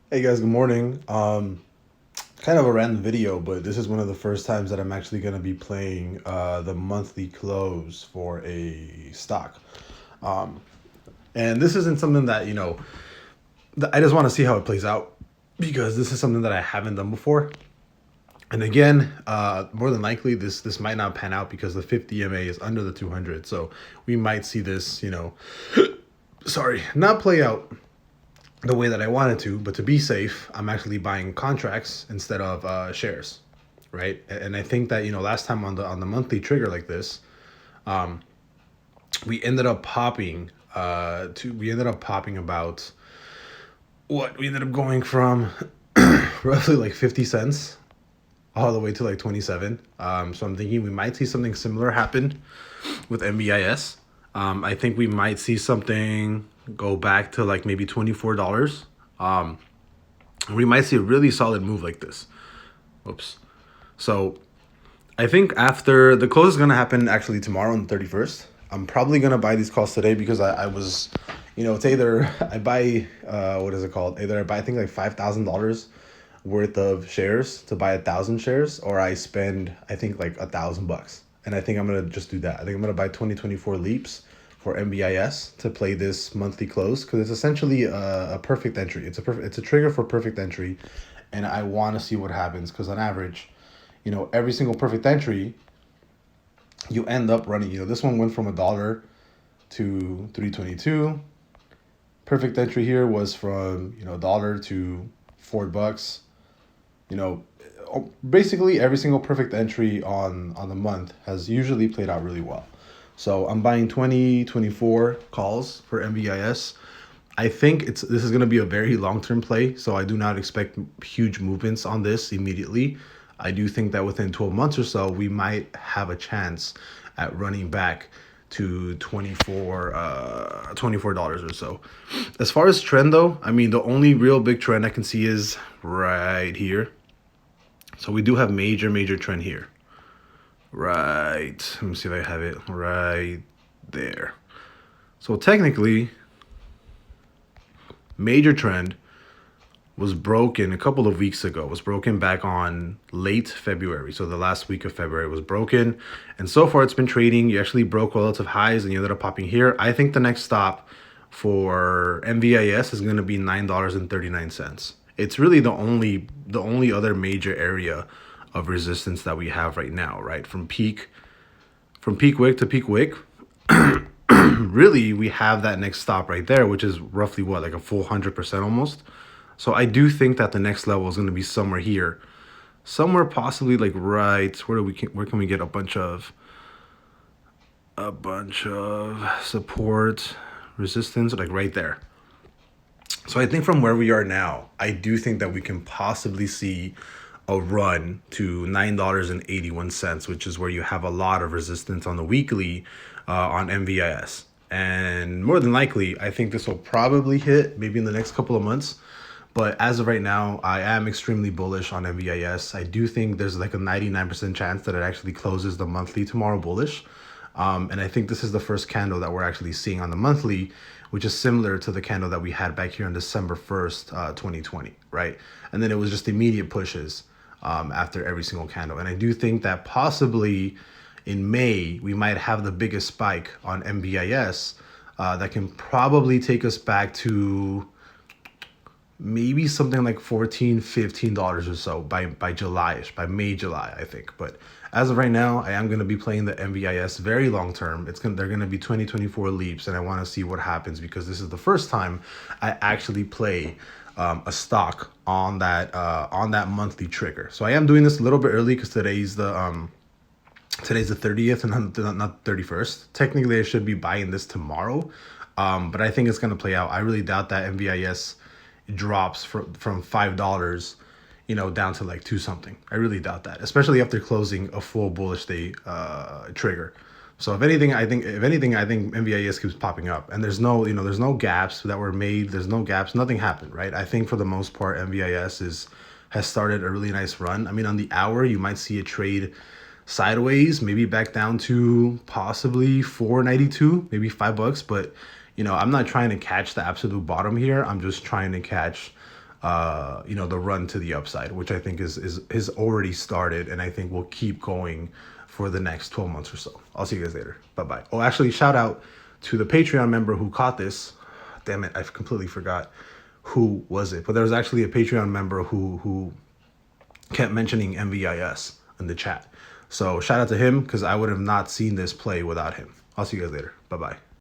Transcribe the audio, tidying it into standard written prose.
Hey guys, good morning. Kind of a random video, but this is one of the first times that I'm actually going to be playing the monthly close for a stock. Um, and this isn't something that, I just want to see how it plays out because this is something that I haven't done before. And again, more than likely, this might not pan out because the 50 MA is under the 200. So we might see this, sorry, not play out the way that I wanted to, but to be safe, I'm actually buying contracts instead of shares, right? And I think that last time on the monthly trigger like this, we ended up popping we ended up popping about what we ended up going from roughly like 50 cents all the way to like 27. So I'm thinking we might see something similar happen with MVIS. I think we might see something go back to like maybe $24. We might see a really solid move like this. Oops. So I think after the close is gonna happen actually tomorrow on the 31st. I'm probably gonna buy these calls today because I was, it's either I buy what is it called? Either I buy I think like $5,000 worth of shares to buy 1,000 shares, or I spend I think like $1,000. And I think I'm gonna just do that. I think I'm gonna buy 2024 leaps for MBIS to play this monthly close because it's essentially a perfect entry. It's a trigger for perfect entry, and I want to see what happens because on average, every single perfect entry you end up running. This one went from $1 to 322. Perfect entry here was from $1 to $4. You know, basically every single perfect entry on the month has usually played out really well. So I'm buying 2024 calls for MVIS. I think this is going to be a very long-term play, so I do not expect huge movements on this immediately. I do think that within 12 months or so, we might have a chance at running back to $24 or so. As far as trend though, I mean, the only real big trend I can see is right here. So we do have major trend here. Right. Let me see if I have it right there. So technically, major trend was broken a couple of weeks ago. It was broken back on late February. So the last week of February was broken. And so far it's been trading. You actually broke relative highs and you ended up popping here. I think the next stop for MVIS is going to be $9.39. It's really the only other major area of resistance that we have right now, right? From peak wick to peak wick, really we have that next stop right there, which is roughly what, like a full 100% almost. So I do think that the next level is going to be somewhere here, somewhere possibly like right where can we get a bunch of support, resistance, like right there. So I think from where we are now, I do think that we can possibly see a run to $9.81, which is where you have a lot of resistance on the weekly on MVIS. And more than likely, I think this will probably hit maybe in the next couple of months. But as of right now, I am extremely bullish on MVIS. I do think there's like a 99% chance that it actually closes the monthly tomorrow bullish. And I think this is the first candle that we're actually seeing on the monthly, which is similar to the candle that we had back here on December 1st, 2020, right? And then it was just immediate pushes after every single candle. And I do think that possibly in May, we might have the biggest spike on MVIS that can probably take us back to maybe something like $14-15 or so by July-ish, by May, July, I think. But as of right now, I am going to be playing the MVIS very long term. They're going to be 2024 leaps, and I want to see what happens because this is the first time I actually play a stock on that monthly trigger. So I am doing this a little bit early because today's the 30th and not 31st. Technically, I should be buying this tomorrow, but I think it's going to play out. I really doubt that MVIS drops from $5 down to like two something. I really doubt that, especially after closing a full bullish day trigger. So if anything, I think MVIS keeps popping up, and there's no gaps that were made. There's no gaps. Nothing happened, right? I think for the most part, MVIS has started a really nice run. I mean, on the hour, you might see a trade sideways, maybe back down to possibly 492, maybe $5, but I'm not trying to catch the absolute bottom here. I'm just trying to catch the run to the upside, which I think is already started, and I think will keep going for the next 12 months or so. I'll see you guys later. Bye bye. Oh, actually, shout out to the Patreon member who caught this. Damn it, I completely forgot who was it, but there was actually a Patreon member who kept mentioning MVIS in the chat. So shout out to him, because I would have not seen this play without him. I'll see you guys later. Bye bye.